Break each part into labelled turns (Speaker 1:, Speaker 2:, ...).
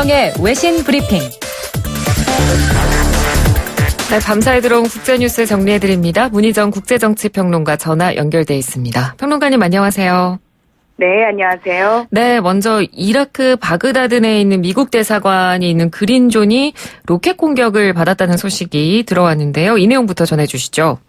Speaker 1: 대통령의 외신 브리핑. 네, 밤사이 들어온 국제뉴스 정리해드립니다. 문희정 국제정치평론가 전화 연결돼 있습니다. 평론가님 안녕하세요.
Speaker 2: 네, 안녕하세요.
Speaker 1: 네, 먼저 이라크 바그다드 내에 있는 미국 대사관이 있는 그린존이 로켓 공격을 받았다는 소식이 들어왔는데요. 이 내용부터 전해주시죠.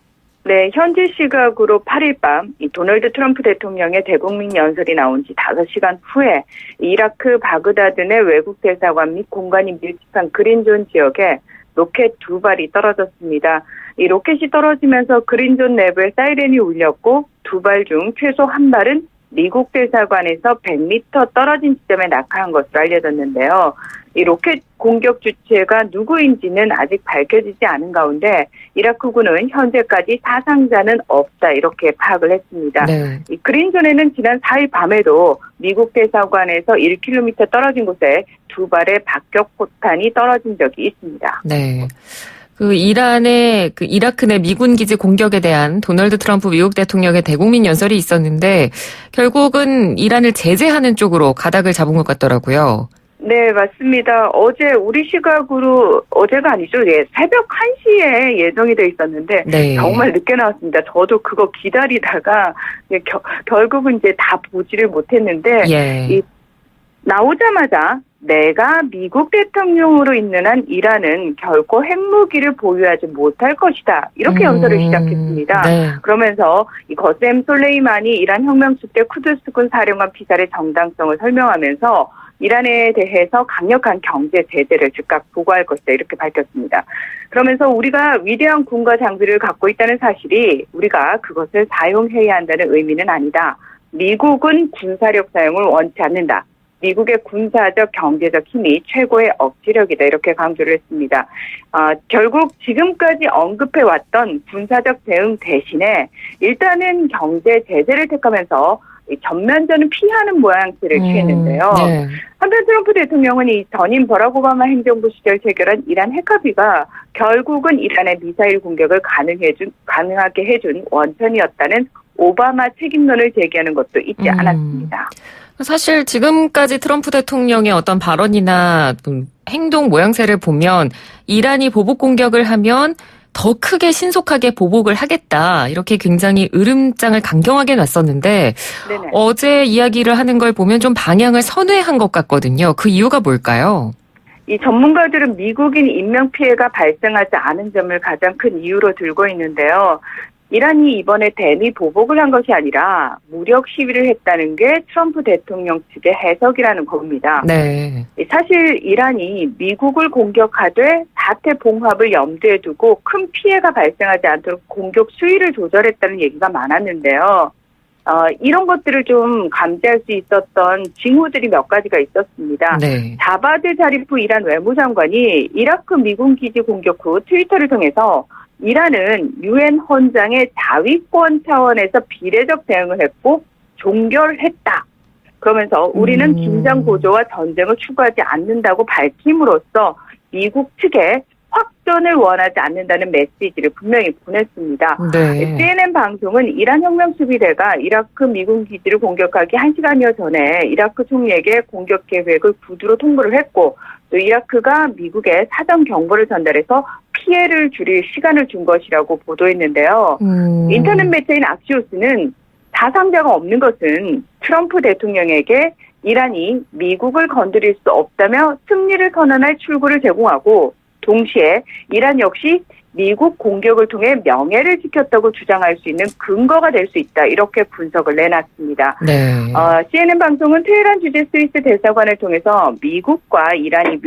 Speaker 2: 네, 현지 시각으로 8일 밤 이 도널드 트럼프 대통령의 대국민 연설이 나온 지 5시간 후에 이라크 바그다드 내 외국 대사관 및 공간이 밀집한 그린존 지역에 로켓 2발이 떨어졌습니다. 이 로켓이 떨어지면서 그린존 내부에 사이렌이 울렸고 2발 중 최소 1발은 미국 대사관에서 100m 떨어진 지점에 낙하한 것으로 알려졌는데요. 이 로켓 공격 주체가 누구인지는 아직 밝혀지지 않은 가운데 이라크군은 현재까지 사상자는 없다 이렇게 파악을 했습니다.
Speaker 1: 네.
Speaker 2: 이 그린존에는 지난 4일 밤에도 미국 대사관에서 1km 떨어진 곳에 2발의 박격포탄이 떨어진 적이 있습니다.
Speaker 1: 네. 이라크 내 미군 기지 공격에 대한 도널드 트럼프 미국 대통령의 대국민 연설이 있었는데 결국은 이란을 제재하는 쪽으로 가닥을 잡은 것 같더라고요.
Speaker 2: 네, 맞습니다. 어제 우리 시각으로 어제가 아니죠. 예, 새벽 1시에 예정이 돼 있었는데
Speaker 1: 네.
Speaker 2: 정말 늦게 나왔습니다. 저도 그거 기다리다가 결국은 이제 다 보지를 못했는데
Speaker 1: 예.
Speaker 2: 나오자마자 내가 미국 대통령으로 있는 한 이란은 결코 핵무기를 보유하지 못할 것이다. 이렇게 연설을 시작했습니다.
Speaker 1: 네.
Speaker 2: 그러면서 이 거셈 솔레이마니 이란 혁명축제 쿠드스군 사령관 피살의 정당성을 설명하면서 이란에 대해서 강력한 경제 제재를 즉각 보고할 것이다. 이렇게 밝혔습니다. 그러면서 우리가 위대한 군과 장비를 갖고 있다는 사실이 우리가 그것을 사용해야 한다는 의미는 아니다. 미국은 군사력 사용을 원치 않는다. 미국의 군사적, 경제적 힘이 최고의 억지력이다. 이렇게 강조를 했습니다. 결국 지금까지 언급해왔던 군사적 대응 대신에 일단은 경제 제재를 택하면서 전면전은 피하는 모양새를 취했는데요.
Speaker 1: 네.
Speaker 2: 한편 트럼프 대통령은 이 전임 버락 오바마 행정부 시절 체결한 이란 핵합의가 결국은 이란의 미사일 공격을 가능하게 해준 원천이었다는 오바마 책임론을 제기하는 것도 잊지 않았습니다.
Speaker 1: 사실 지금까지 트럼프 대통령의 어떤 발언이나 행동 모양새를 보면 이란이 보복 공격을 하면 더 크게 신속하게 보복을 하겠다. 이렇게 굉장히 으름장을 강경하게 놨었는데
Speaker 2: 네네.
Speaker 1: 어제 이야기를 하는 걸 보면 좀 방향을 선회한 것 같거든요. 그 이유가 뭘까요?
Speaker 2: 이 전문가들은 미국인 인명피해가 발생하지 않은 점을 가장 큰 이유로 들고 있는데요. 이란이 이번에 대미 보복을 한 것이 아니라 무력 시위를 했다는 게 트럼프 대통령 측의 해석이라는 겁니다.
Speaker 1: 네.
Speaker 2: 사실 이란이 미국을 공격하되 사태 봉합을 염두에 두고 큰 피해가 발생하지 않도록 공격 수위를 조절했다는 얘기가 많았는데요. 이런 것들을 좀 감지할 수 있었던 징후들이 몇 가지가 있었습니다.
Speaker 1: 네.
Speaker 2: 자바드 자리프 이란 외무장관이 이라크 미군 기지 공격 후 트위터를 통해서 이란은 유엔 헌장의 자위권 차원에서 비례적 대응을 했고 종결했다. 그러면서 우리는 긴장 고조와 전쟁을 추구하지 않는다고 밝힘으로써 미국 측에 확전을 원하지 않는다는 메시지를 분명히 보냈습니다.
Speaker 1: 네.
Speaker 2: CNN 방송은 이란 혁명수비대가 이라크 미군 기지를 공격하기 1시간여 전에 이라크 총리에게 공격 계획을 구두로 통보를 했고 또 이라크가 미국에 사전 경보를 전달해서 피해를 줄일 시간을 준 것이라고 보도했는데요. 인터넷 매체인 악시오스는 사상자가 없는 것은 트럼프 대통령에게 이란이 미국을 건드릴 수 없다며 승리를 선언할 출구를 제공하고 동시에 이란 역시 미국 공격을 통해 명예를 지켰다고 주장할 수 있는 근거가 될 수 있다. 이렇게 분석을 내놨습니다.
Speaker 1: 네.
Speaker 2: CNN 방송은 테헤란 주재 스위스 대사관을 통해서 미국과 이란이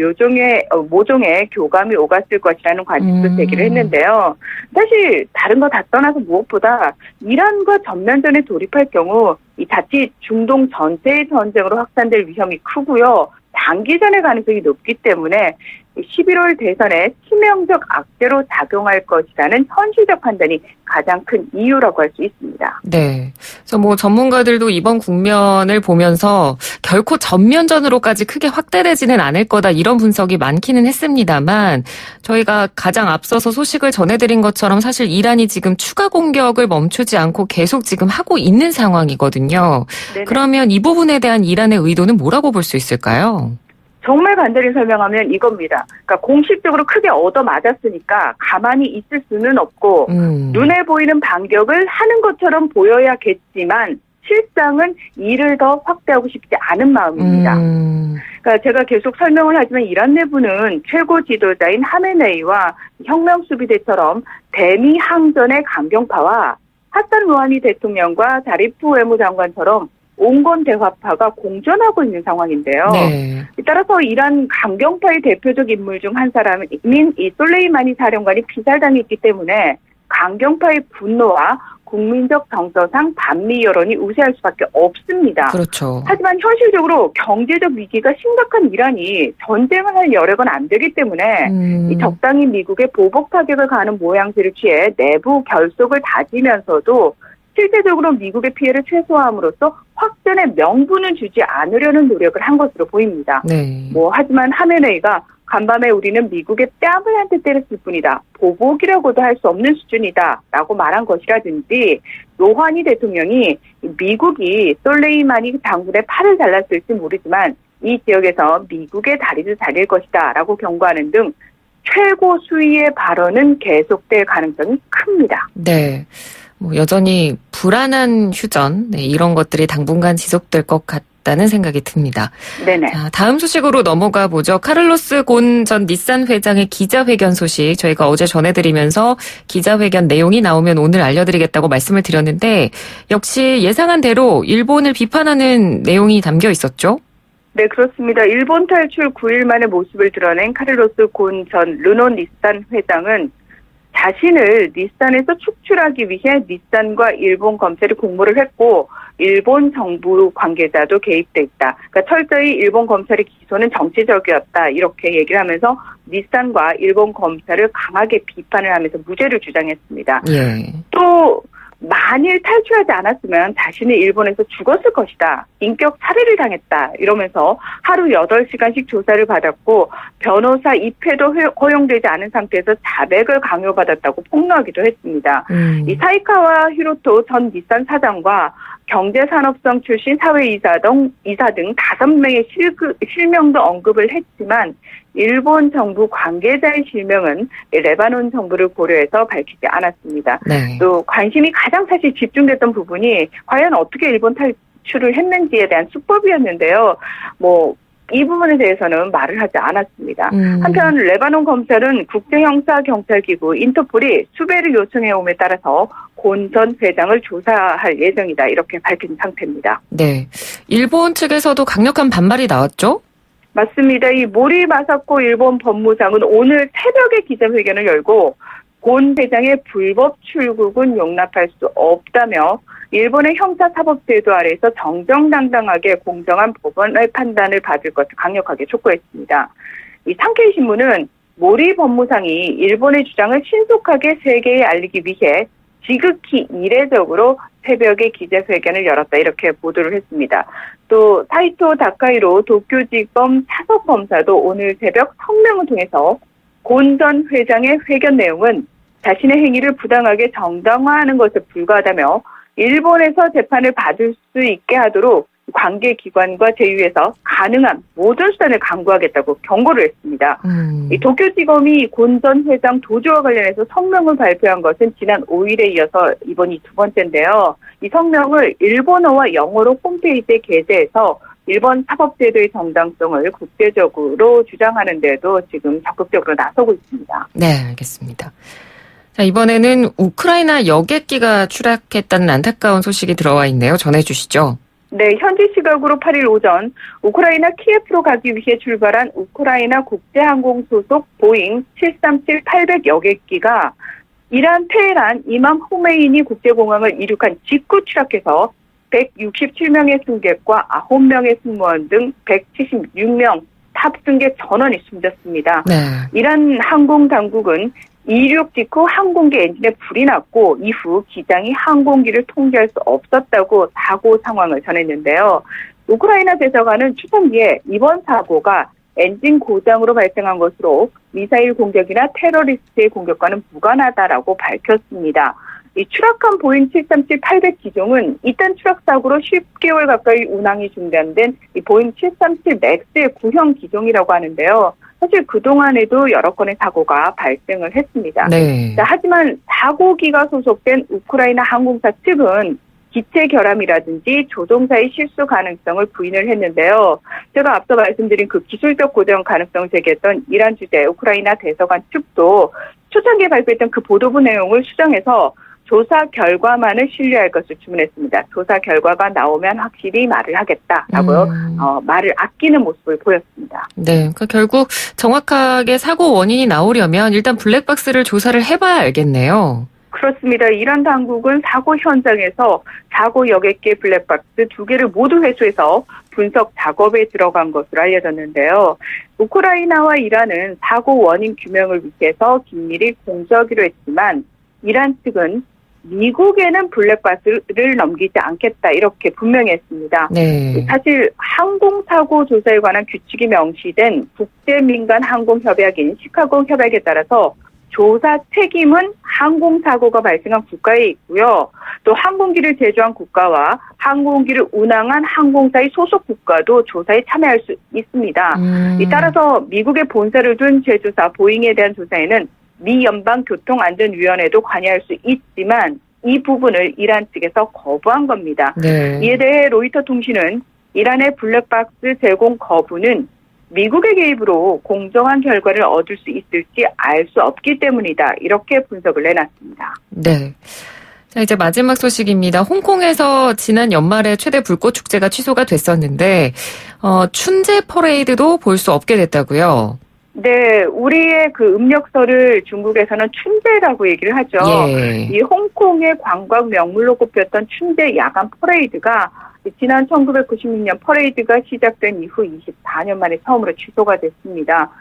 Speaker 2: 모종의 교감이 오갔을 것이라는 관측도 제기를 했는데요. 사실 다른 거 다 떠나서 무엇보다 이란과 전면전에 돌입할 경우 이 자칫 중동 전체의 전쟁으로 확산될 위험이 크고요. 장기전의 가능성이 높기 때문에 11월 대선에 치명적 악재로 작용할 것이라는 현실적 판단이 가장 큰 이유라고 할 수 있습니다.
Speaker 1: 네. 그래서 전문가들도 이번 국면을 보면서 결코 전면전으로까지 크게 확대되지는 않을 거다 이런 분석이 많기는 했습니다만 저희가 가장 앞서서 소식을 전해드린 것처럼 사실 이란이 지금 추가 공격을 멈추지 않고 계속 지금 하고 있는 상황이거든요. 네네. 그러면 이 부분에 대한 이란의 의도는 뭐라고 볼 수 있을까요?
Speaker 2: 정말 간단히 설명하면 이겁니다. 그러니까 공식적으로 크게 얻어맞았으니까 가만히 있을 수는 없고 눈에 보이는 반격을 하는 것처럼 보여야겠지만 실상은 이를 더 확대하고 싶지 않은 마음입니다. 그러니까 제가 계속 설명을 하지만 이란 내부는 최고 지도자인 하메네이와 혁명수비대처럼 대미 항전의 강경파와 하산 루하니 대통령과 자리프 외무장관처럼 온건 대화파가 공존하고 있는 상황인데요.
Speaker 1: 네.
Speaker 2: 따라서 이란 강경파의 대표적 인물 중 한 사람인 이 솔레이마니 사령관이 피살당했기 때문에 강경파의 분노와 국민적 정서상 반미 여론이 우세할 수밖에 없습니다.
Speaker 1: 그렇죠.
Speaker 2: 하지만 현실적으로 경제적 위기가 심각한 이란이 전쟁을 할 여력은 안 되기 때문에 이 적당히 미국의 보복 타격을 가하는 모양새를 취해 내부 결속을 다지면서도 실제적으로 미국의 피해를 최소화함으로써 확전의 명분은 주지 않으려는 노력을 한 것으로 보입니다.
Speaker 1: 네.
Speaker 2: 하지만 하메네이가 간밤에 우리는 미국의 뺨을 한 대 때렸을 뿐이다. 보복이라고도 할 수 없는 수준이다. 라고 말한 것이라든지 로하니 대통령이 미국이 솔레이마니 장군의 팔을 잘랐을지 모르지만 이 지역에서 미국의 다리도 잘릴 것이다. 라고 경고하는 등 최고 수위의 발언은 계속될 가능성이 큽니다.
Speaker 1: 네. 여전히 불안한 휴전, 이런 것들이 당분간 지속될 것 같다는 생각이 듭니다.
Speaker 2: 네네.
Speaker 1: 자, 다음 소식으로 넘어가 보죠. 카를로스 곤 전 닛산 회장의 기자회견 소식 저희가 어제 전해드리면서 기자회견 내용이 나오면 오늘 알려드리겠다고 말씀을 드렸는데 역시 예상한 대로 일본을 비판하는 내용이 담겨 있었죠?
Speaker 2: 네, 그렇습니다. 일본 탈출 9일 만에 모습을 드러낸 카를로스 곤 전 르노 닛산 회장은 자신을 닛산에서 축출하기 위해 닛산과 일본 검찰이 공모를 했고 일본 정부 관계자도 개입돼 있다. 그러니까 철저히 일본 검찰의 기소는 정치적이었다. 이렇게 얘기를 하면서 닛산과 일본 검찰을 강하게 비판을 하면서 무죄를 주장했습니다.
Speaker 1: 예.
Speaker 2: 또 만일 탈출하지 않았으면 자신이 일본에서 죽었을 것이다. 인격 살해를 당했다. 이러면서 하루 8시간씩 조사를 받았고 변호사 입회도 허용되지 않은 상태에서 자백을 강요받았다고 폭로하기도 했습니다. 이 사이카와 히로토 전 닛산 사장과 경제산업성 출신 사회이사 등 5명의 실명도 언급을 했지만 일본 정부 관계자의 실명은 레바논 정부를 고려해서 밝히지 않았습니다.
Speaker 1: 네.
Speaker 2: 또 관심이 가장 사실 집중됐던 부분이 과연 어떻게 일본 탈출을 했는지에 대한 수법이었는데요. 이 부분에 대해서는 말을 하지 않았습니다. 한편 레바논 검찰은 국제형사경찰기구 인터폴이 수배를 요청해옴에 따라서 곤 전 회장을 조사할 예정이다. 이렇게 밝힌 상태입니다.
Speaker 1: 네. 일본 측에서도 강력한 반발이 나왔죠?
Speaker 2: 맞습니다. 이 모리 마사코 일본 법무장은 오늘 새벽에 기자회견을 열고 곤 회장의 불법 출국은 용납할 수 없다며 일본의 형사사법제도 아래에서 정정당당하게 공정한 법원의 판단을 받을 것을 강력하게 촉구했습니다. 이 상케이 신문은 모리 법무상이 일본의 주장을 신속하게 세계에 알리기 위해 지극히 이례적으로 새벽에 기자회견을 열었다 이렇게 보도를 했습니다. 또 사이토 다카이로 도쿄지검 차석검사도 오늘 새벽 성명을 통해서 곤 전 회장의 회견 내용은 자신의 행위를 부당하게 정당화하는 것에 불과하다며 일본에서 재판을 받을 수 있게 하도록 관계기관과 제휴해서 가능한 모든 수단을 강구하겠다고 경고를 했습니다. 이 도쿄지검이 곤 전 회장 도주와 관련해서 성명을 발표한 것은 지난 5일에 이어서 이번이 두 번째인데요. 이 성명을 일본어와 영어로 홈페이지에 게재해서 일본 사법제도의 정당성을 국제적으로 주장하는 데도 지금 적극적으로 나서고 있습니다.
Speaker 1: 네, 알겠습니다. 자, 이번에는 우크라이나 여객기가 추락했다는 안타까운 소식이 들어와 있네요. 전해주시죠.
Speaker 2: 네, 현지 시각으로 8일 오전 우크라이나 키예프로 가기 위해 출발한 우크라이나 국제항공 소속 보잉 737-800 여객기가 이란 테헤란 이맘 호메이니 국제공항을 이륙한 직후 추락해서 167명의 승객과 9명의 승무원 등 176명 탑승객 전원이 숨졌습니다.
Speaker 1: 네.
Speaker 2: 이란 항공당국은 이륙 직후 항공기 엔진에 불이 났고 이후 기장이 항공기를 통제할 수 없었다고 사고 상황을 전했는데요. 우크라이나 대사관은 추천기에 이번 사고가 엔진 고장으로 발생한 것으로 미사일 공격이나 테러리스트의 공격과는 무관하다라고 밝혔습니다. 이 추락한 보잉 737-800 기종은 이딴 추락 사고로 10개월 가까이 운항이 중단된 이 보잉 737 맥스의 구형 기종이라고 하는데요. 사실 그동안에도 여러 건의 사고가 발생을 했습니다.
Speaker 1: 네.
Speaker 2: 자, 하지만 사고기가 소속된 우크라이나 항공사 측은 기체 결함이라든지 조종사의 실수 가능성을 부인을 했는데요. 제가 앞서 말씀드린 그 기술적 고정 가능성을 제기했던 이란 주재 우크라이나 대사관 측도 초창기에 발표했던 그 보도부 내용을 수정해서 조사 결과만을 신뢰할 것을 주문했습니다. 조사 결과가 나오면 확실히 말을 하겠다라고 말을 아끼는 모습을 보였습니다.
Speaker 1: 네, 그러니까 결국 정확하게 사고 원인이 나오려면 일단 블랙박스를 조사를 해봐야 알겠네요.
Speaker 2: 그렇습니다. 이란 당국은 사고 현장에서 사고 여객기의 블랙박스 2개를 모두 회수해서 분석 작업에 들어간 것으로 알려졌는데요. 우크라이나와 이란은 사고 원인 규명을 위해서 긴밀히 공조하기로 했지만 이란 측은 미국에는 블랙박스를 넘기지 않겠다 이렇게 분명히 했습니다.
Speaker 1: 네.
Speaker 2: 사실 항공사고 조사에 관한 규칙이 명시된 국제민간항공협약인 시카고 협약에 따라서 조사 책임은 항공사고가 발생한 국가에 있고요. 또 항공기를 제조한 국가와 항공기를 운항한 항공사의 소속 국가도 조사에 참여할 수 있습니다. 따라서 미국의 본사를 둔 제조사 보잉에 대한 조사에는 미 연방교통안전위원회도 관여할 수 있지만 이 부분을 이란 측에서 거부한 겁니다.
Speaker 1: 네.
Speaker 2: 이에 대해 로이터 통신은 이란의 블랙박스 제공 거부는 미국의 개입으로 공정한 결과를 얻을 수 있을지 알 수 없기 때문이다. 이렇게 분석을 내놨습니다.
Speaker 1: 네. 자, 이제 마지막 소식입니다. 홍콩에서 지난 연말에 최대 불꽃 축제가 취소가 됐었는데 춘제 퍼레이드도 볼 수 없게 됐다고요.
Speaker 2: 네, 우리의 그 음력설을 중국에서는 춘제라고 얘기를 하죠.
Speaker 1: 예.
Speaker 2: 이 홍콩의 관광 명물로 꼽혔던 춘제 야간 퍼레이드가 지난 1996년 퍼레이드가 시작된 이후 24년 만에 처음으로 취소가 됐습니다.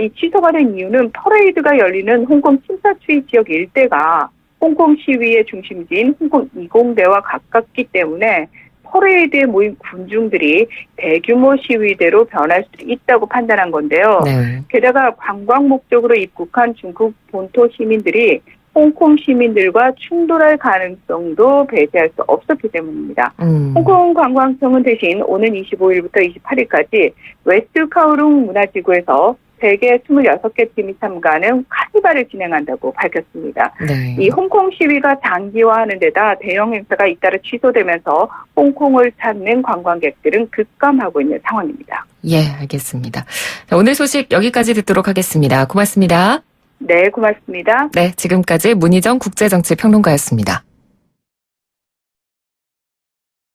Speaker 2: 이 취소가 된 이유는 퍼레이드가 열리는 홍콩 친사추이 지역 일대가 홍콩 시위의 중심지인 홍콩 이공대와 가깝기 때문에 퍼레이드에 모인 군중들이 대규모 시위대로 변할 수 있다고 판단한 건데요.
Speaker 1: 네.
Speaker 2: 게다가 관광 목적으로 입국한 중국 본토 시민들이 홍콩 시민들과 충돌할 가능성도 배제할 수 없었기 때문입니다. 홍콩 관광청은 대신 오는 25일부터 28일까지 웨스트 카오룽 문화지구에서 세계 26개 팀이 참가하는 카니발을 진행한다고 밝혔습니다.
Speaker 1: 네.
Speaker 2: 이 홍콩 시위가 장기화하는 데다 대형 행사가 잇따라 취소되면서 홍콩을 찾는 관광객들은 급감하고 있는 상황입니다.
Speaker 1: 예, 알겠습니다. 자, 오늘 소식 여기까지 듣도록 하겠습니다. 고맙습니다.
Speaker 2: 네, 고맙습니다.
Speaker 1: 네, 지금까지 문희정 국제정치평론가였습니다.